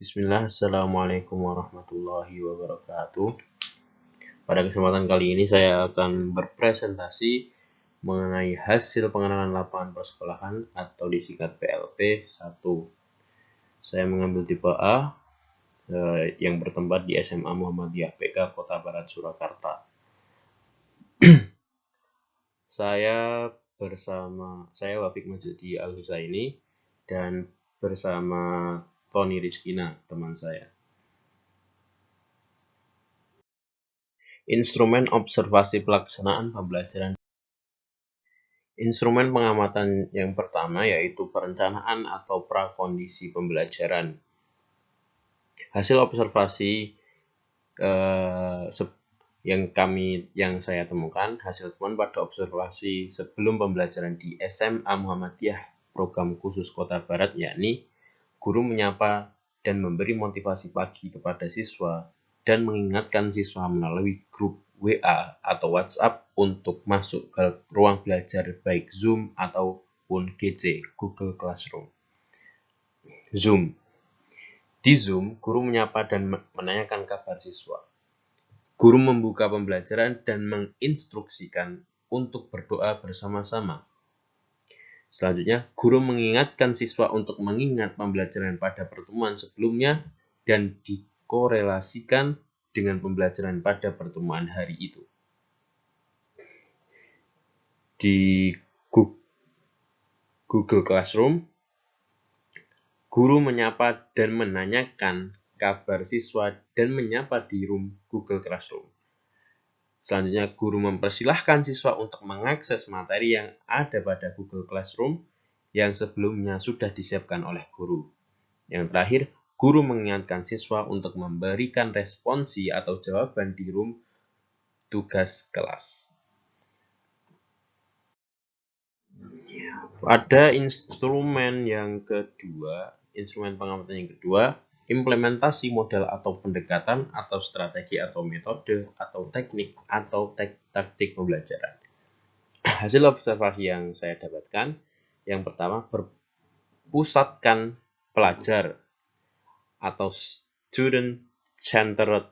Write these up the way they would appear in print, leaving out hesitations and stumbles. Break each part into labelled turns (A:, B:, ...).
A: Bismillah, Assalamualaikum warahmatullahi wabarakatuh. Pada kesempatan kali ini saya akan berpresentasi mengenai hasil pengenalan lapangan persekolahan atau disingkat PLP 1. Saya mengambil tipe A yang bertempat di SMA Muhammadiyah PK Kota Barat Surakarta. Saya Wafik Majdi Al-Husaini dan bersama Tony Rizkina, teman saya. Instrumen observasi pelaksanaan pembelajaran. Instrumen pengamatan yang pertama yaitu perencanaan atau prakondisi pembelajaran. Hasil observasi yang saya temukan, hasil temuan pada observasi sebelum pembelajaran di SMA Muhammadiyah program khusus Kota Barat, yakni guru menyapa dan memberi motivasi pagi kepada siswa dan mengingatkan siswa melalui grup WA atau WhatsApp untuk masuk ke ruang belajar baik Zoom ataupun GC, Google Classroom. Zoom. Di Zoom, guru menyapa dan menanyakan kabar siswa. Guru membuka pembelajaran dan menginstruksikan untuk berdoa bersama-sama. Selanjutnya, guru mengingatkan siswa untuk mengingat pembelajaran pada pertemuan sebelumnya dan dikorelasikan dengan pembelajaran pada pertemuan hari itu. Di Google Classroom, guru menyapa dan menanyakan kabar siswa dan menyapa di room Google Classroom. Selanjutnya, guru mempersilahkan siswa untuk mengakses materi yang ada pada Google Classroom yang sebelumnya sudah disiapkan oleh guru. Yang terakhir, guru mengingatkan siswa untuk memberikan responsi atau jawaban di room tugas kelas. Pada instrumen pengamatan yang kedua, implementasi model atau pendekatan atau strategi atau metode atau teknik atau taktik pembelajaran. Hasil observasi yang saya dapatkan, yang pertama, berpusatkan pelajar atau student centered,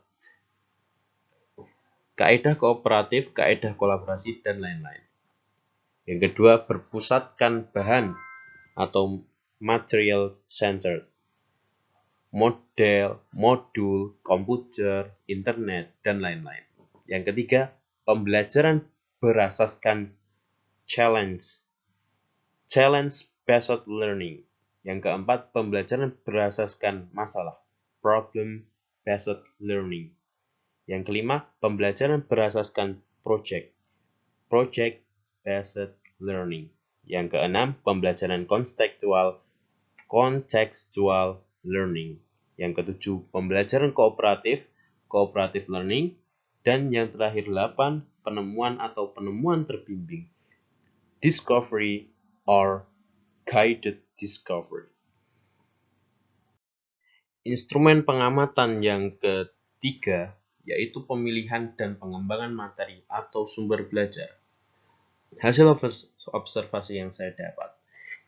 A: kaidah kooperatif, kaidah kolaborasi, dan lain-lain. Yang kedua, berpusatkan bahan atau material centered, model, modul, komputer, internet, dan lain-lain. Yang ketiga, pembelajaran berasaskan challenge-based learning. Yang keempat, pembelajaran berasaskan masalah, problem-based learning. Yang kelima, pembelajaran berasaskan project-based learning. Yang keenam, pembelajaran contextual learning. Yang ketujuh, pembelajaran cooperative learning. Dan yang terakhir 8, penemuan terbimbing, discovery or guided discovery. Instrumen pengamatan yang ketiga yaitu pemilihan dan pengembangan materi atau sumber belajar. Hasil observasi yang saya dapat,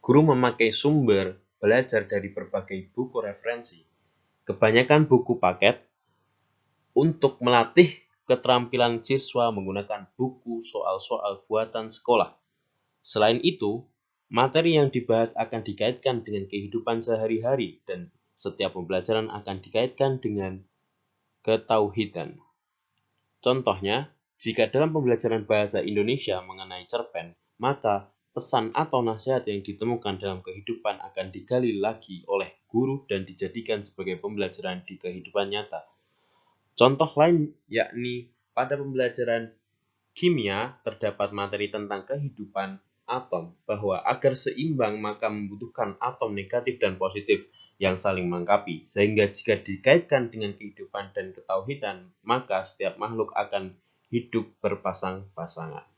A: guru memakai sumber belajar dari berbagai buku referensi, kebanyakan buku paket, untuk melatih keterampilan siswa menggunakan buku soal-soal buatan sekolah. Selain itu, materi yang dibahas akan dikaitkan dengan kehidupan sehari-hari dan setiap pembelajaran akan dikaitkan dengan ketauhidan. Contohnya, jika dalam pembelajaran bahasa Indonesia mengenai cerpen, maka pesan atau nasihat yang ditemukan dalam kehidupan akan digali lagi oleh guru dan dijadikan sebagai pembelajaran di kehidupan nyata. Contoh lain yakni pada pembelajaran kimia terdapat materi tentang kehidupan atom, bahwa agar seimbang maka membutuhkan atom negatif dan positif yang saling melengkapi, sehingga jika dikaitkan dengan kehidupan dan ketauhidan, maka setiap makhluk akan hidup berpasang-pasangan.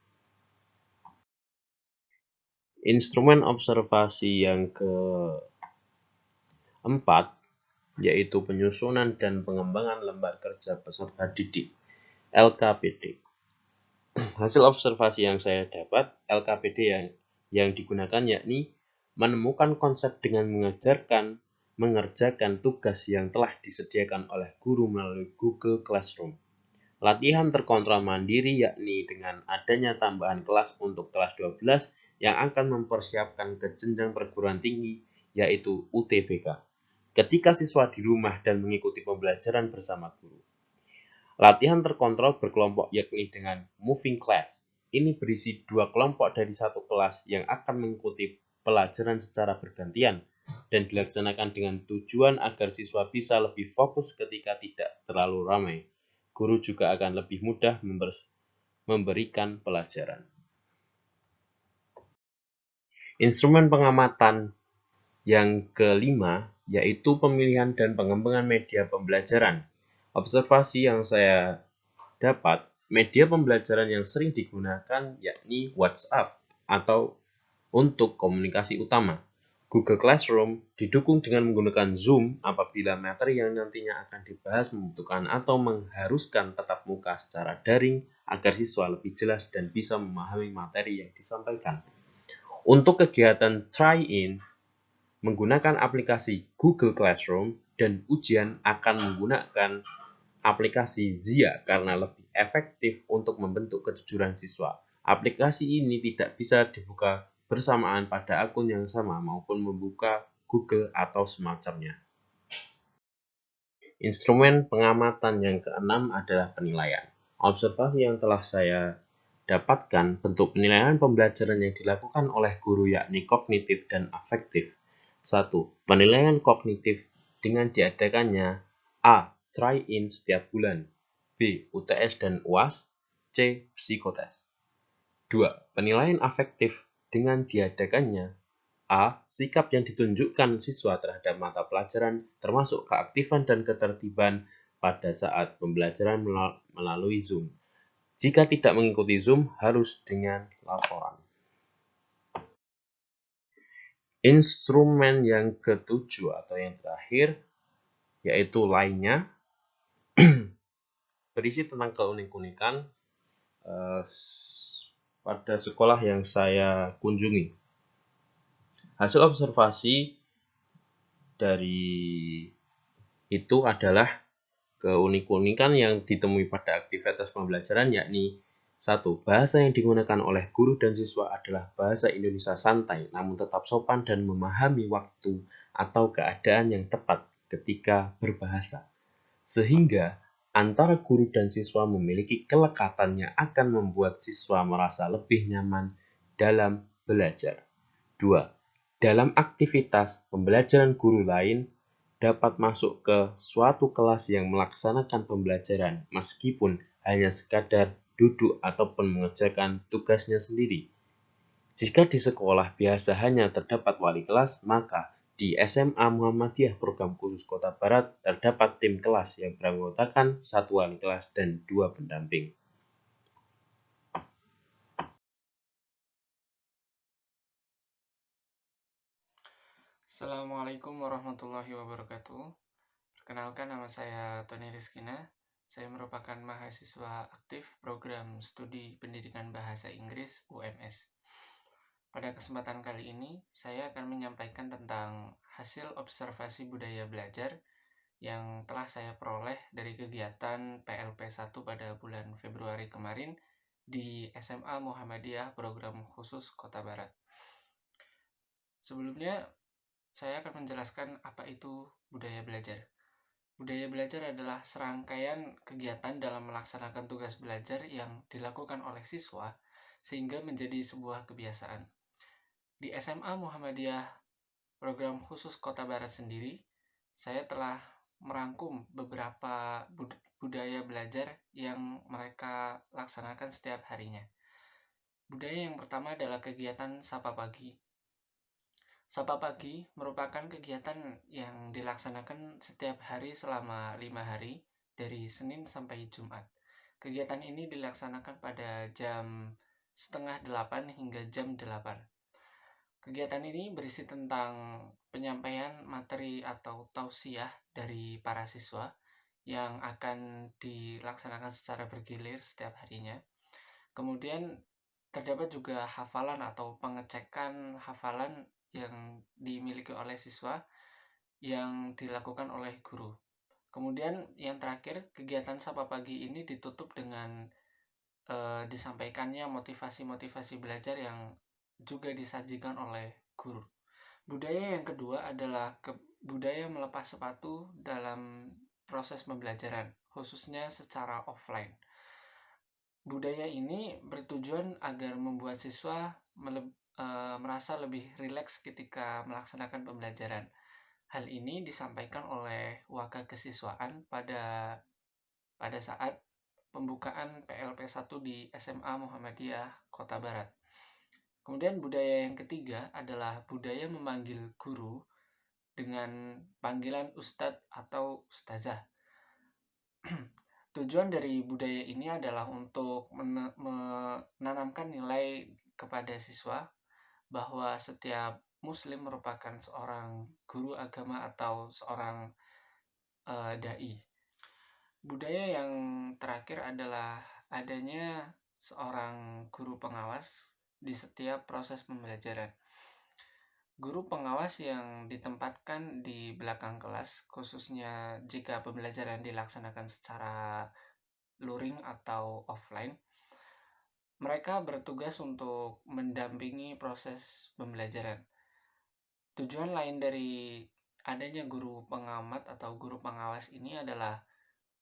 A: Instrumen observasi yang keempat yaitu penyusunan dan pengembangan lembar kerja peserta didik, LKPD. Hasil observasi yang saya dapat, LKPD yang digunakan yakni menemukan konsep dengan mengajarkan mengerjakan tugas yang telah disediakan oleh guru melalui Google Classroom. Latihan terkontrol mandiri yakni dengan adanya tambahan kelas untuk kelas 12 yang akan mempersiapkan ke jenjang perguruan tinggi yaitu UTBK. Ketika siswa di rumah dan mengikuti pembelajaran bersama guru. Latihan terkontrol berkelompok yakni dengan moving class. Ini berisi dua kelompok dari satu kelas yang akan mengikuti pelajaran secara bergantian dan dilaksanakan dengan tujuan agar siswa bisa lebih fokus ketika tidak terlalu ramai. Guru juga akan lebih mudah memberikan pelajaran. Instrumen pengamatan yang kelima yaitu pemilihan dan pengembangan media pembelajaran. Observasi yang saya dapat, media pembelajaran yang sering digunakan yakni WhatsApp atau untuk komunikasi utama. Google Classroom didukung dengan menggunakan Zoom apabila materi yang nantinya akan dibahas membutuhkan atau mengharuskan tatap muka secara daring agar siswa lebih jelas dan bisa memahami materi yang disampaikan. Untuk kegiatan try-in, menggunakan aplikasi Google Classroom dan ujian akan menggunakan aplikasi Zia karena lebih efektif untuk membentuk kejujuran siswa. Aplikasi ini tidak bisa dibuka bersamaan pada akun yang sama maupun membuka Google atau semacamnya. Instrumen pengamatan yang keenam adalah penilaian. Observasi yang telah saya dapatkan, bentuk penilaian pembelajaran yang dilakukan oleh guru yakni kognitif dan afektif. 1. Penilaian kognitif dengan diadakannya A. Try-in setiap bulan, B. UTS dan UAS, C. Psikotes. 2. Penilaian afektif dengan diadakannya A. Sikap yang ditunjukkan siswa terhadap mata pelajaran termasuk keaktifan dan ketertiban pada saat pembelajaran melalui Zoom. Jika tidak mengikuti Zoom, harus dengan laporan. Instrumen yang ketujuh atau yang terakhir, yaitu lainnya, berisi tentang keunikan pada sekolah yang saya kunjungi. Hasil observasi dari itu adalah keunikan yang ditemui pada aktivitas pembelajaran yakni 1. Bahasa yang digunakan oleh guru dan siswa adalah bahasa Indonesia santai namun tetap sopan dan memahami waktu atau keadaan yang tepat ketika berbahasa. Sehingga antara guru dan siswa memiliki kelekatan yang akan membuat siswa merasa lebih nyaman dalam belajar. 2. Dalam aktivitas pembelajaran guru lain dapat masuk ke suatu kelas yang melaksanakan pembelajaran meskipun hanya sekadar duduk ataupun mengerjakan tugasnya sendiri. Jika di sekolah biasa hanya terdapat wali kelas, maka di SMA Muhammadiyah Program Khusus Kota Barat terdapat tim kelas yang beranggotakan 1 wali kelas dan 2 pendamping.
B: Assalamualaikum warahmatullahi wabarakatuh. Perkenalkan, nama saya Tony Rizkina. Saya merupakan mahasiswa aktif program studi pendidikan bahasa Inggris UMS. Pada kesempatan kali ini, saya akan menyampaikan tentang hasil observasi budaya belajar yang telah saya peroleh dari kegiatan PLP 1 pada bulan Februari kemarin di SMA Muhammadiyah Program Khusus Kota Barat. Sebelumnya, saya akan menjelaskan apa itu budaya belajar. Budaya belajar adalah serangkaian kegiatan dalam melaksanakan tugas belajar yang dilakukan oleh siswa sehingga menjadi sebuah kebiasaan. Di SMA Muhammadiyah Program Khusus Kota Barat sendiri, saya telah merangkum beberapa budaya belajar yang mereka laksanakan setiap harinya. Budaya yang pertama adalah kegiatan sapa pagi. Sapa pagi merupakan kegiatan yang dilaksanakan setiap hari selama 5 hari dari Senin sampai Jumat. Kegiatan ini dilaksanakan pada jam 7:30 hingga jam 8. Kegiatan ini berisi tentang penyampaian materi atau tausiah dari para siswa yang akan dilaksanakan secara bergilir setiap harinya. Kemudian terdapat juga hafalan atau pengecekan hafalan yang dimiliki oleh siswa yang dilakukan oleh guru. Kemudian yang terakhir, kegiatan sapa pagi ini ditutup dengan disampaikannya motivasi-motivasi belajar yang juga disajikan oleh guru. Budaya yang kedua adalah budaya melepas sepatu dalam proses pembelajaran, khususnya secara offline. Budaya ini bertujuan agar membuat siswa merasa lebih rileks ketika melaksanakan pembelajaran. Hal ini disampaikan oleh Waka Kesiswaan pada saat pembukaan PLP 1 di SMA Muhammadiyah Kota Barat. Kemudian budaya yang ketiga adalah budaya memanggil guru dengan panggilan ustadz atau ustazah. Tujuan dari budaya ini adalah untuk menanamkan nilai kepada siswa bahwa setiap muslim merupakan seorang guru agama atau seorang dai. Budaya yang terakhir adalah adanya seorang guru pengawas di setiap proses pembelajaran. Guru pengawas yang ditempatkan di belakang kelas, khususnya jika pembelajaran dilaksanakan secara luring atau offline, mereka bertugas untuk mendampingi proses pembelajaran. Tujuan lain dari adanya guru pengamat atau guru pengawas ini adalah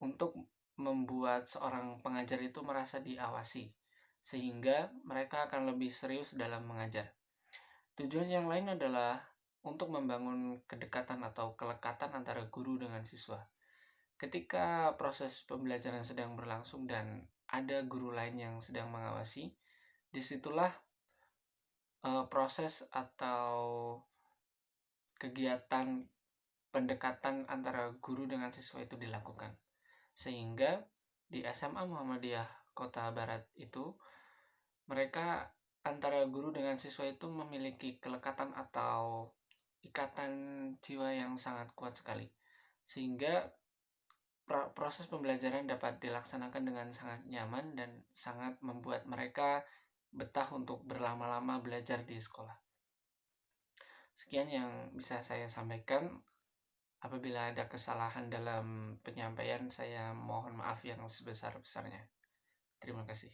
B: untuk membuat seorang pengajar itu merasa diawasi, sehingga mereka akan lebih serius dalam mengajar. Tujuan yang lain adalah untuk membangun kedekatan atau kelekatan antara guru dengan siswa. Ketika proses pembelajaran sedang berlangsung dan ada guru lain yang sedang mengawasi, disitulah proses atau kegiatan pendekatan antara guru dengan siswa itu dilakukan. Sehingga di SMA Muhammadiyah Kota Barat itu, mereka antara guru dengan siswa itu memiliki kelekatan atau ikatan jiwa yang sangat kuat sekali, sehingga proses pembelajaran dapat dilaksanakan dengan sangat nyaman dan sangat membuat mereka betah untuk berlama-lama belajar di sekolah. Sekian yang bisa saya sampaikan. Apabila ada kesalahan dalam penyampaian, saya mohon maaf yang sebesar-besarnya. Terima kasih.